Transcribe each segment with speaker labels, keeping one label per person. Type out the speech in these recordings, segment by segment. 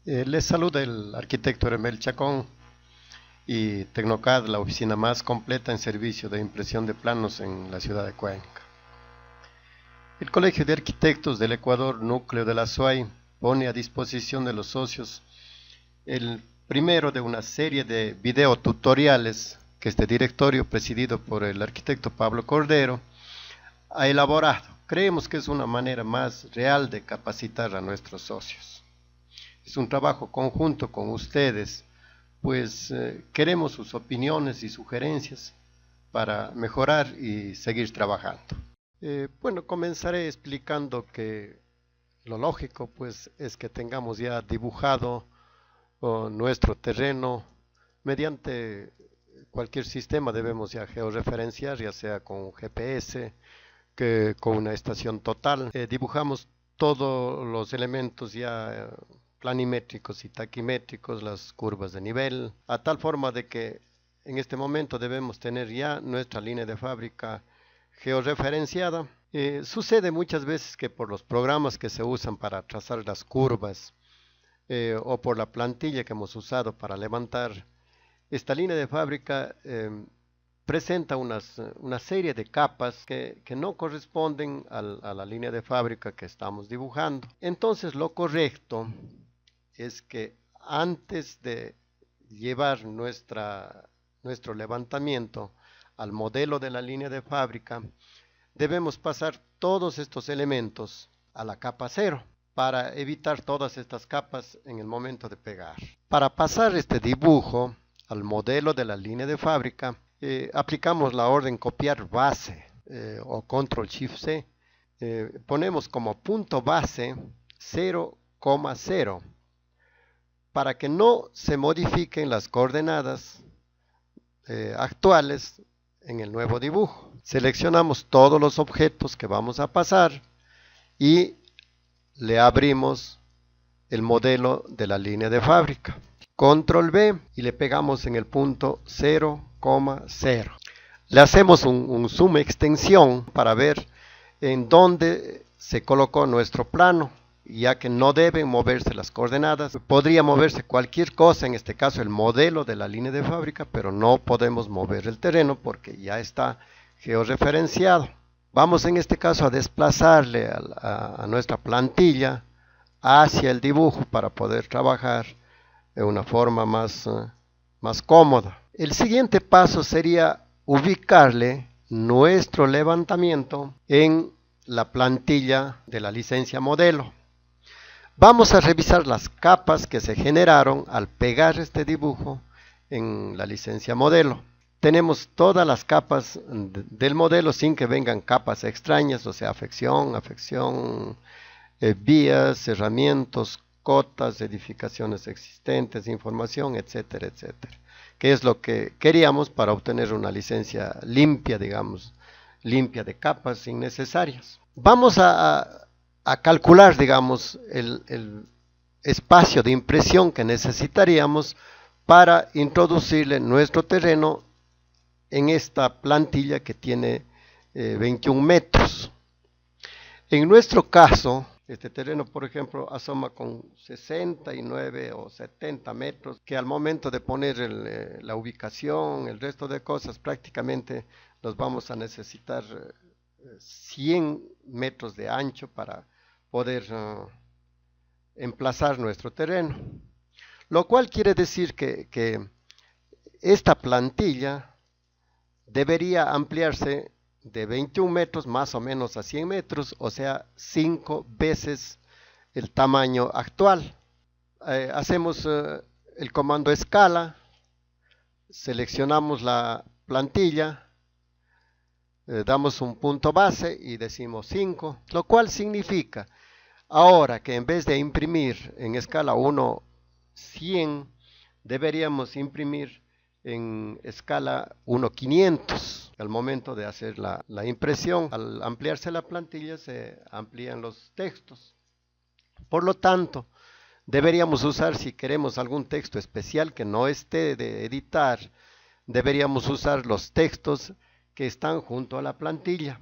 Speaker 1: Les saluda el arquitecto Remel Chacón y Tecnocad, la oficina más completa en servicio de impresión de planos en la ciudad de Cuenca. El Colegio de Arquitectos del Ecuador, núcleo de la SUAY, pone a disposición de los socios el primero de una serie de videotutoriales que este directorio, presidido por el arquitecto Pablo Cordero, ha elaborado. Creemos que es una manera más real de capacitar a nuestros socios. Es un trabajo conjunto con ustedes, pues queremos sus opiniones y sugerencias para mejorar y seguir trabajando. Bueno, comenzaré explicando que lo lógico pues es que tengamos ya dibujado nuestro terreno mediante cualquier sistema. Debemos ya georreferenciar, ya sea con GPS, que con una estación total. Dibujamos todos los elementos ya planimétricos y taquimétricos, las curvas de nivel, a tal forma de que en este momento debemos tener ya nuestra línea de fábrica georreferenciada. Sucede muchas veces que por los programas que se usan para trazar las curvas o por la plantilla que hemos usado para levantar esta línea de fábrica, presenta una serie de capas que no corresponden a la línea de fábrica que estamos dibujando. Entonces lo correcto es que antes de llevar nuestro levantamiento al modelo de la línea de fábrica, debemos pasar todos estos elementos a la capa 0 para evitar todas estas capas en el momento de pegar. Para pasar este dibujo al modelo de la línea de fábrica, aplicamos la orden copiar base o control shift C. Ponemos como punto base 0,0 para que no se modifiquen las coordenadas actuales en el nuevo dibujo. Seleccionamos todos los objetos que vamos a pasar y le abrimos el modelo de la línea de fábrica. Control B y le pegamos en el punto 0,0. Le hacemos un zoom extensión para ver en dónde se colocó nuestro plano, ya que no deben moverse las coordenadas. Podría moverse cualquier cosa, en este caso el modelo de la línea de fábrica, pero no podemos mover el terreno porque ya está georreferenciado. Vamos en este caso a desplazarle a nuestra plantilla hacia el dibujo para poder trabajar de una forma más cómoda. El siguiente paso sería ubicarle nuestro levantamiento en la plantilla de la licencia modelo. Vamos a revisar las capas que se generaron al pegar este dibujo en la licencia modelo. Tenemos todas las capas del modelo sin que vengan capas extrañas, o sea, afección, vías, cerramientos, cotas, edificaciones existentes, información, etcétera, etcétera. Que es lo que queríamos para obtener una licencia limpia, digamos, limpia de capas innecesarias. Vamos a calcular, digamos, el espacio de impresión que necesitaríamos para introducirle nuestro terreno en esta plantilla que tiene 21 metros. En nuestro caso, este terreno, por ejemplo, asoma con 69 o 70 metros, que al momento de poner la ubicación, el resto de cosas, prácticamente los vamos a necesitar 100 metros de ancho para poder emplazar nuestro terreno. Lo cual quiere decir que esta plantilla debería ampliarse de 21 metros más o menos a 100 metros, o sea, 5 veces el tamaño actual. Hacemos el comando escala, seleccionamos la plantilla, damos un punto base y decimos 5, lo cual significa ahora que en vez de imprimir en escala 1, 100, deberíamos imprimir en escala 1,500 al momento de hacer la impresión. Al ampliarse la plantilla se amplían los textos. Por lo tanto, deberíamos usar, si queremos algún texto especial que no esté de editar, deberíamos usar los textos que están junto a la plantilla.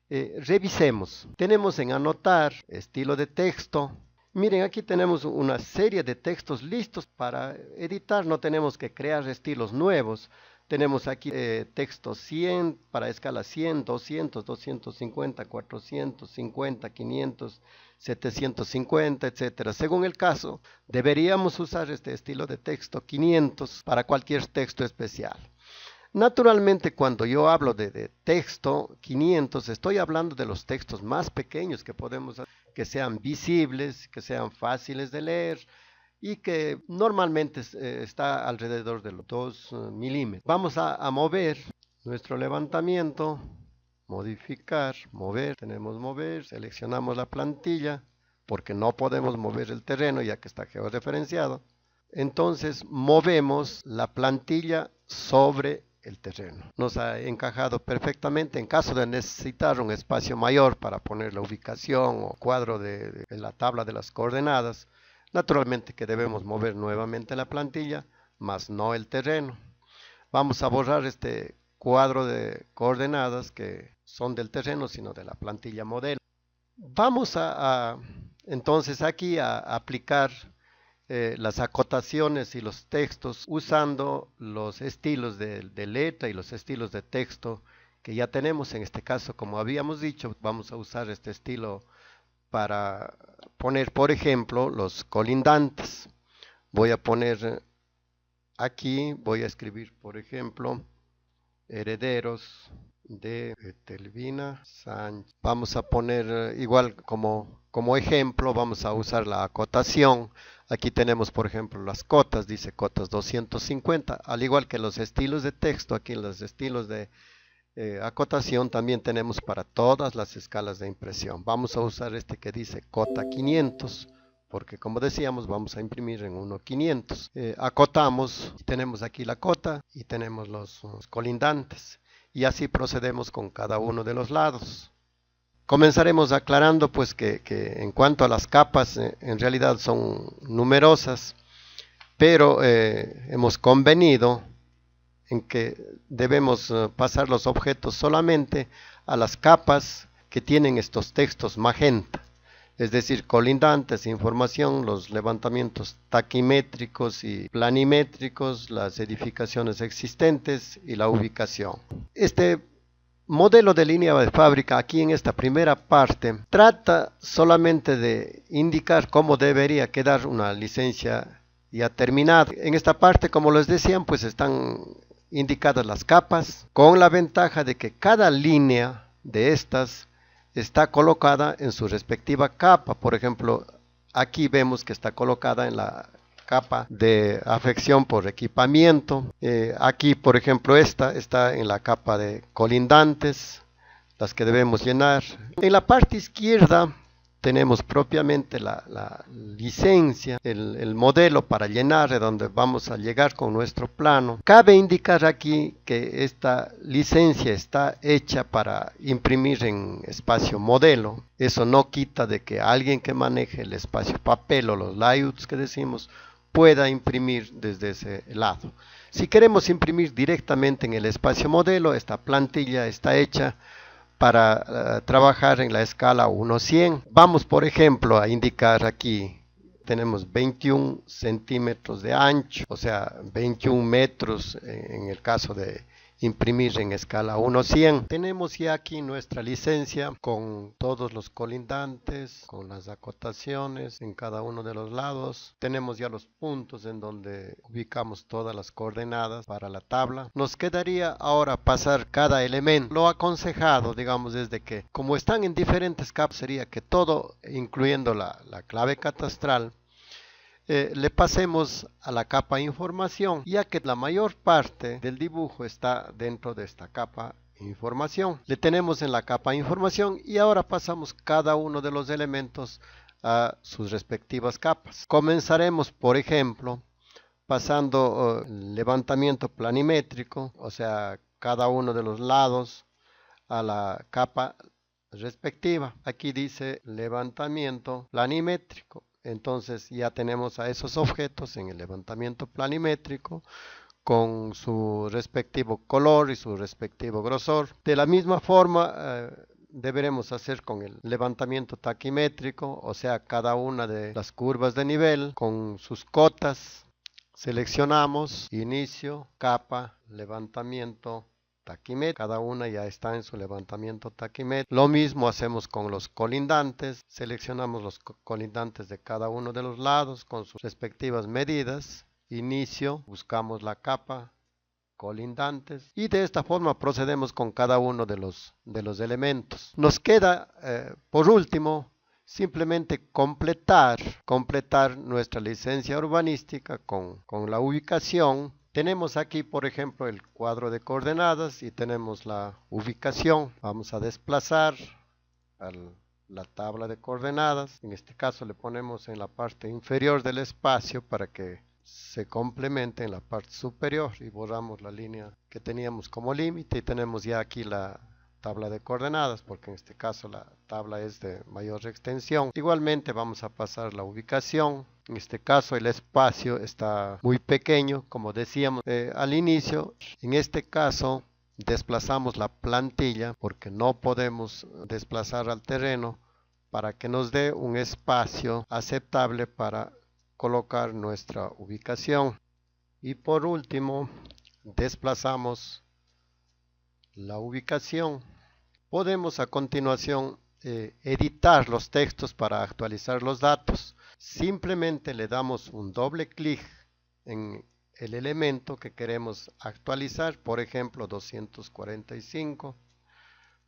Speaker 1: Revisemos. Tenemos en anotar, estilo de texto, Miren, aquí tenemos una serie de textos listos para editar, no tenemos que crear estilos nuevos. Tenemos aquí texto 100 para escala 100, 200, 250, 450, 500, 750, etcétera. Según el caso, deberíamos usar este estilo de texto 500 para cualquier texto especial. Naturalmente, cuando yo hablo de texto 500, estoy hablando de los textos más pequeños que podemos hacer, que sean visibles, que sean fáciles de leer y que normalmente está alrededor de los 2 milímetros. Vamos a mover nuestro levantamiento, modificar, mover, tenemos mover, seleccionamos la plantilla porque no podemos mover el terreno ya que está georreferenciado. Entonces movemos la plantilla sobre el terreno. Nos ha encajado perfectamente en caso de necesitar un espacio mayor para poner la ubicación o cuadro de la tabla de las coordenadas. Naturalmente que debemos mover nuevamente la plantilla, más no el terreno. Vamos a borrar este cuadro de coordenadas que son del terreno, sino de la plantilla modelo. Vamos entonces aquí a aplicar las acotaciones y los textos usando los estilos de letra y los estilos de texto que ya tenemos. En este caso, como habíamos dicho, vamos a usar este estilo para poner, por ejemplo, los colindantes. Voy a poner aquí, voy a escribir, por ejemplo, herederos de Telvina Sánchez. Vamos a poner igual como ejemplo, vamos a usar la acotación. Aquí tenemos, por ejemplo, las cotas, dice cotas 250, al igual que los estilos de texto, aquí los estilos de acotación también tenemos para todas las escalas de impresión. Vamos a usar este que dice cota 500, porque como decíamos vamos a imprimir en 1.500. Acotamos, tenemos aquí la cota y tenemos los colindantes. Y así procedemos con cada uno de los lados. Comenzaremos aclarando pues que en cuanto a las capas en realidad son numerosas, pero hemos convenido en que debemos pasar los objetos solamente a las capas que tienen estos textos magenta, es decir, colindantes, información, los levantamientos taquimétricos y planimétricos, las edificaciones existentes y la ubicación. Este modelo de línea de fábrica aquí en esta primera parte trata solamente de indicar cómo debería quedar una licencia ya terminada. En esta parte, como les decían, pues están indicadas las capas con la ventaja de que cada línea de estas está colocada en su respectiva capa. Por ejemplo, aquí vemos que está colocada en la capa de afección por equipamiento. Aquí, por ejemplo, esta está en la capa de colindantes, las que debemos llenar. En la parte izquierda tenemos propiamente la licencia, el modelo para llenar, de donde vamos a llegar con nuestro plano. Cabe indicar aquí que esta licencia está hecha para imprimir en espacio modelo. Eso no quita de que alguien que maneje el espacio papel o los layouts que decimos pueda imprimir desde ese lado. Si queremos imprimir directamente en el espacio modelo, esta plantilla está hecha para trabajar en la escala 1:100. Vamos, por ejemplo, a indicar aquí, tenemos 21 centímetros de ancho, o sea, 21 metros en el caso de imprimir en escala 1:100. Tenemos ya aquí nuestra licencia con todos los colindantes, con las acotaciones en cada uno de los lados. Tenemos ya los puntos en donde ubicamos todas las coordenadas para la tabla. Nos quedaría ahora pasar cada elemento. Lo aconsejado, digamos, es de que como están en diferentes capas, sería que todo, incluyendo la clave catastral, le pasemos a la capa información, ya que la mayor parte del dibujo está dentro de esta capa información. Le tenemos en la capa información y ahora pasamos cada uno de los elementos a sus respectivas capas. Comenzaremos, por ejemplo, pasando levantamiento planimétrico, o sea, cada uno de los lados a la capa respectiva. Aquí dice levantamiento planimétrico. Entonces ya tenemos a esos objetos en el levantamiento planimétrico con su respectivo color y su respectivo grosor. De la misma forma deberemos hacer con el levantamiento taquimétrico, o sea, cada una de las curvas de nivel con sus cotas. Seleccionamos inicio, capa, levantamiento taquimétrico. Cada una ya está en su levantamiento taquimétrico. Lo mismo hacemos con los colindantes. Seleccionamos los colindantes de cada uno de los lados con sus respectivas medidas. Inicio, buscamos la capa, colindantes, y de esta forma procedemos con cada uno de los elementos. Nos queda por último simplemente completar nuestra licencia urbanística con la ubicación. Tenemos aquí, por ejemplo, el cuadro de coordenadas y tenemos la ubicación. Vamos a desplazar la tabla de coordenadas. En este caso le ponemos en la parte inferior del espacio para que se complemente en la parte superior, y borramos la línea que teníamos como límite y tenemos ya aquí la tabla de coordenadas, porque en este caso la tabla es de mayor extensión. Igualmente vamos a pasar la ubicación. En este caso el espacio está muy pequeño, como decíamos al inicio. En este caso desplazamos la plantilla porque no podemos desplazar al terreno para que nos dé un espacio aceptable para colocar nuestra ubicación. Y por último desplazamos la ubicación. Podemos a continuación editar los textos para actualizar los datos. Simplemente le damos un doble clic en el elemento que queremos actualizar, por ejemplo 245,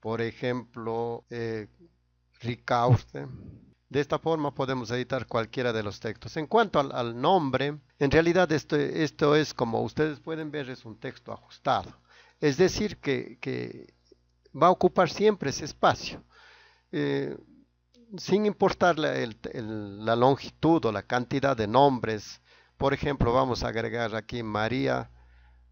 Speaker 1: por ejemplo Ricaurte. De esta forma podemos editar cualquiera de los textos. En cuanto al nombre, en realidad esto es, como ustedes pueden ver, es un texto ajustado. Es decir, que va a ocupar siempre ese espacio, sin importar la longitud o la cantidad de nombres. Por ejemplo, vamos a agregar aquí María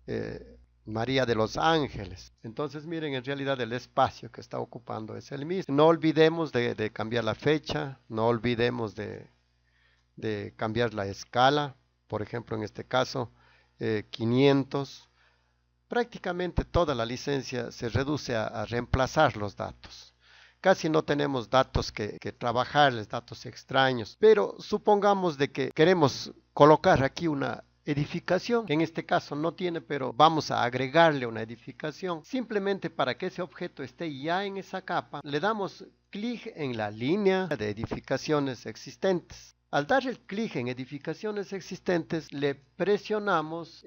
Speaker 1: de los Ángeles. Entonces miren, en realidad el espacio que está ocupando es el mismo. No olvidemos de cambiar la fecha, no olvidemos de cambiar la escala. Por ejemplo, en este caso 500. Prácticamente toda la licencia se reduce a reemplazar los datos. Casi no tenemos datos que trabajarles, datos extraños. Pero supongamos de que queremos colocar aquí una edificación, que en este caso no tiene, pero vamos a agregarle una edificación. Simplemente para que ese objeto esté ya en esa capa, le damos clic en la línea de edificaciones existentes. Al dar el clic en edificaciones existentes, le presionamos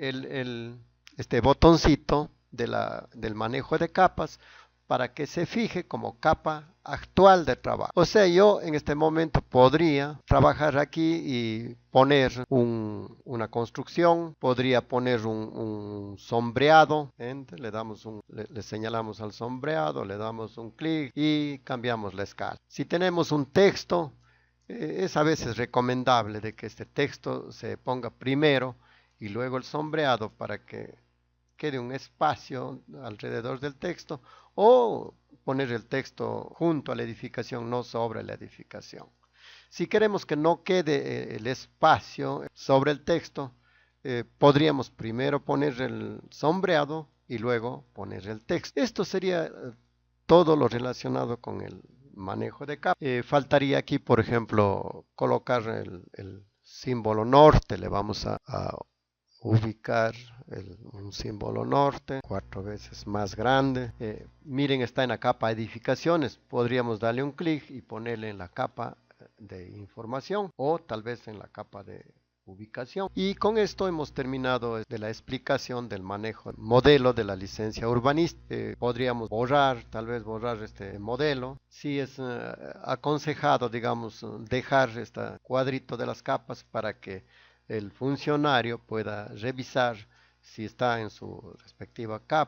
Speaker 1: este botoncito del manejo de capas para que se fije como capa actual de trabajo. O sea, yo en este momento podría trabajar aquí y poner una construcción, podría poner un sombreado, le señalamos al sombreado, le damos un clic y cambiamos la escala. Si tenemos un texto, es a veces recomendable de que este texto se ponga primero y luego el sombreado para que quede un espacio alrededor del texto, o poner el texto junto a la edificación, no sobre la edificación. Si queremos que no quede el espacio sobre el texto, podríamos primero poner el sombreado y luego poner el texto. Esto sería todo lo relacionado con el manejo de capas. Faltaría aquí, por ejemplo, colocar el símbolo norte. Le vamos a ubicar un símbolo norte 4 veces más grande. Miren, está en la capa edificaciones. Podríamos darle un clic y ponerle en la capa de información, o tal vez en la capa de ubicación. Y con esto hemos terminado de la explicación del manejo modelo de la licencia urbanística. Podríamos tal vez borrar este modelo. Sí es aconsejado, digamos, dejar este cuadrito de las capas para que el funcionario pueda revisar si está en su respectiva capa.